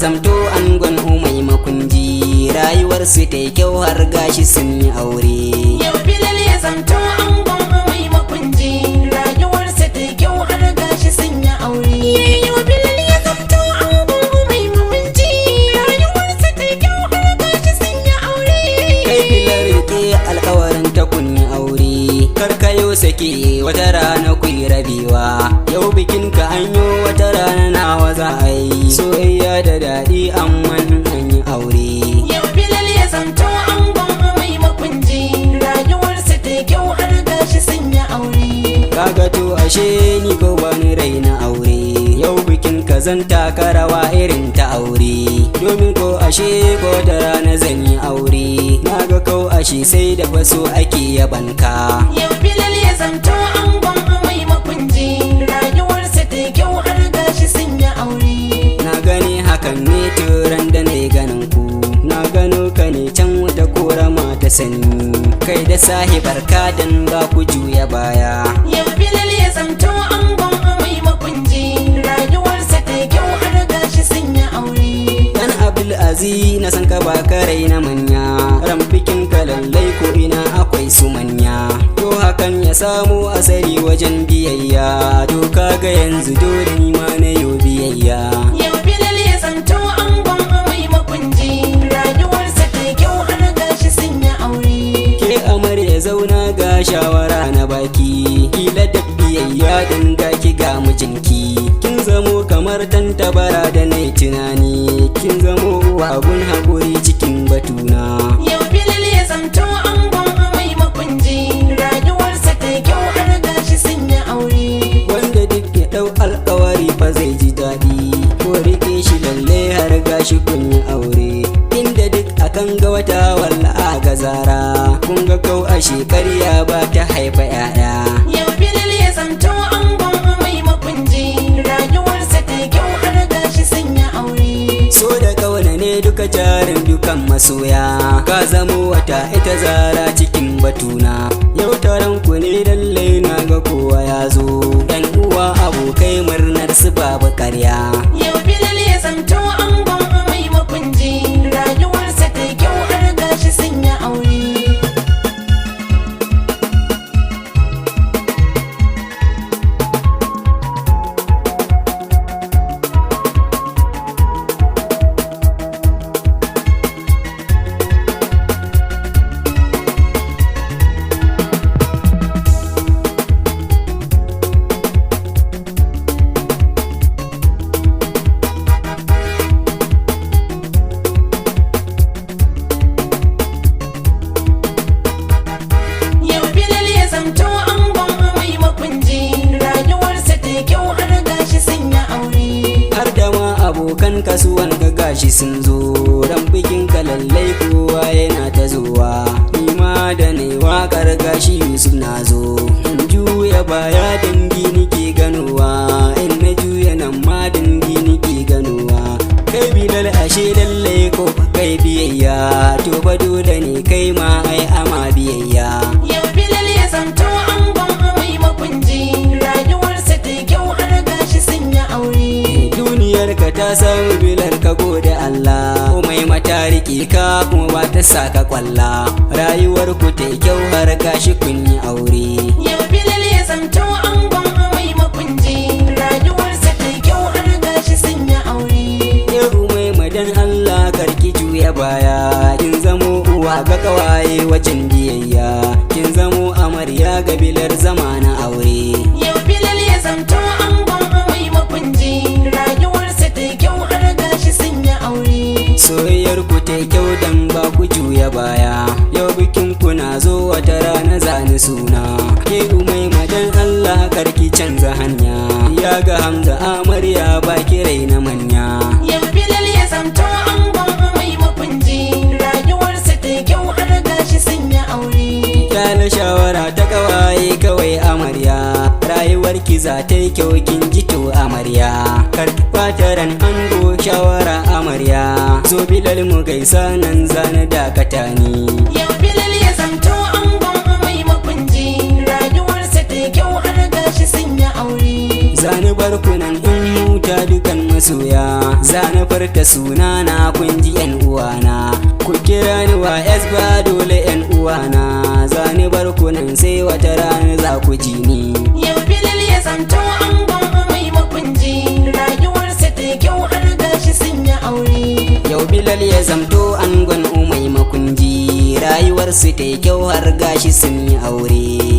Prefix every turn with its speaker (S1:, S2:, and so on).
S1: zamto angon umai makunji, rayuwarsu ta yi kyau har gashi sun yi aure.
S2: Yau Bilal ya zamto angon umai makunji, rayuwarsa ta yi kyau har gashi sun yi aure. Yau Bilal ya zamto angon umai makunji, rayuwarsa ta yi kyau har gashi sun yi aure.
S1: Kai Bilal rike alkawarin ta kun yi aure, karkayo sake wata rana ku yi rabewa. Yau bikin ka hanyo wata rana nawa za a yi, soyayya da daɗi amma an yi aure.
S2: Yau Bilal ya zamto angon umai makunji, rayuwarsa ta yi kyau har gashi sun yi aure.
S1: Kaga to ashe ni ko bani raina aure, yau bikin ka zan taka rawa irin ta aure. Domin ko ashe ko da rana zan yi aure, naga kau ashe sai da faso ake yabanka.
S2: Yau Bilal ya zamto angon umai makunji, rayuwarsa ta yi kyau har gashi sun yi aure.
S1: Na gani hakan ne turan da na ganin ku, na gano ka ne can wata korama ta sani, kai da sahibar kadan ba ku juya baya.
S2: Yau Bilal ya zamto angon umai makunji, rayuwarsa ta yi kyau har gashi sun yi aure.
S1: Dan Abdulaziz na san ka ba ka raina manya, ran bikin ka lallai ko ina akwai su manya. To hakan ya samu asali wajen biyayya, to kaga yanzu dole ni ma na yo biyayya.
S2: Yau Bilal ya zamto angon umai makunji, rayuwarsa ta yi kyau har gashi sun yi aure.
S1: Ke amarya zauna ga shawara na baki, kila da biyayya dan ga ki ga mijinki. Kin zamo kamar tantabara da na tunani, kin zamo uwa gun haƙuri cikin batuna.
S2: Yau Bilal ya zamto angon umai makunji, rayuwarsa ta yi kyau har gashi sun yi aure.
S1: Wanda duk ya ɗau alkawari fa zai ji daɗi, ko rike shi lalle har gashi kun yi aure. Inda duk akan ga wata walla a ga zara, kun ga kau a shekarya ba ta haifa 'ya'ya.
S2: Yau Bilal ya zamto angon umai makunji, rayuwarsa ta yi kyau har gashi sun yi aure.
S1: So da kauna ne duka jarin dukan masoya, ka zamo wata ita zara cikin batuna. Yau taron ku ne lalle na ga kowa ya zo, ɗan uwa abokai murnar su babu karya.
S2: Yau Bilal ya zamto angon umai makunji, rayuwarsa ta yi kyau har gashi sun yi aure. Yau Bilal ya zamto angon umai makunji, rayuwarsa ta yi kyau har gashi sun yi aure.
S1: Har da ma abokan kasuwan ka gashi sun zo, ran bikin ka lallai kowa yana ta zuwa. Ni ma da ne waƙar gashi Yusuf na zo, in juya baya dangi nike ganowa, in na juya nan ma dangi nike ganowa. Kai Bilal ashe lallai ko fa kai biyayya, to fa dole ne kai ma ai ama biyayya.
S2: Yau Bilal ya zamto angon umai makunji, rayuwarsa ta yi kyau har gashi sun yi aure.
S1: Duniyar ka ta samu Bilal ka gode Allah, komai mata riƙe ka kuma ba ta saka kwalla. Rayuwar ku ta yi kyau har gashi kun yi aure.
S2: Yau Bilal ya zamto angon umai makunji, rayuwarsa ta yi kyau har gashi sun yi aure.
S1: Yau mai madan Allah karki juya baya, kin zamo uwa ga kawaye wajen biyayya, kin zamo amarya ga Bilal zama na aure.
S2: Yau Bilal ya zamto angon umai makunji, rayuwarsa ta yi kyau har gashi sun yi aure.
S1: Soyayyar ku ta yi kyau dan ba ku juya baya, yau bikin ku na zo wata rana zani suna. Ke umai madan Allah karki canza hanya, ya ga Hamza amarya ba ki raina manya.
S2: Yau Bilal ya zamto angon umai makunji, rayuwarsa ta yi kyau har gashi sun yi aure.
S1: Kyala shawara ta kawaye kawai amarya, rayuwar ki za ta yi kyau kin ji to amarya. Karki ɓata ran ango shawara amarya, zo Bilal mu gaisa nan zana dakata ni.
S2: Yau Bilal ya zamto angon umai makunji, rayuwarsa ta yi kyau har gashi sun yi aure.
S1: Zani barkunan in huta dukan masoya, zana farta sunana kun ji yan uwana, ku kira ni wa ba dole yan uwana, zani barkunan sai wata rana za ku ji ni.
S2: Yau Bilal ya zamto angon mai makunji, rayuwarsa ta kyau har gashi sun yi aure.
S1: Yau Bilal ya zamto angon umai makunji, rayuwarsu ta kyau har gashi sun yi aure.